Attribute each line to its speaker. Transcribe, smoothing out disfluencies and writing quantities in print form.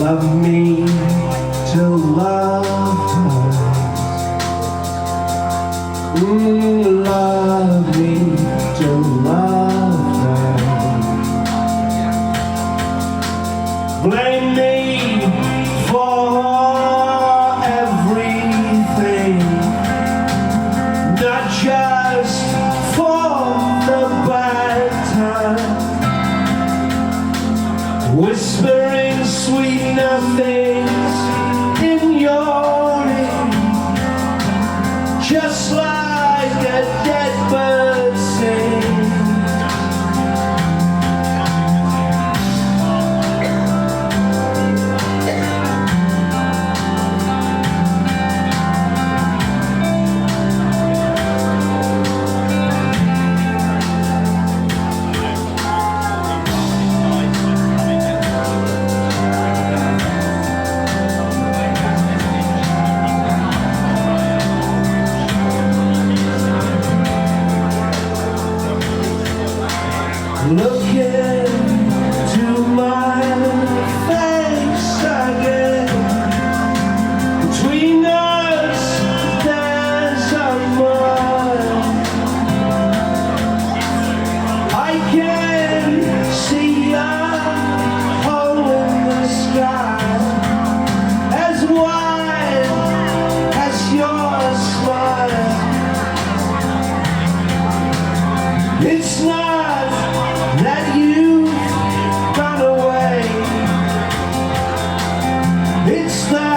Speaker 1: Love me till love hurts. Love me till love hurts. Blame me for everything, not just for the bad times. Whispering sweet nothings in your ear, just like a dead bird sings. Look into my face again. Between us there's a mile. I can see a hole in the sky, as wide as your smile. It's not that you've gone away, it's that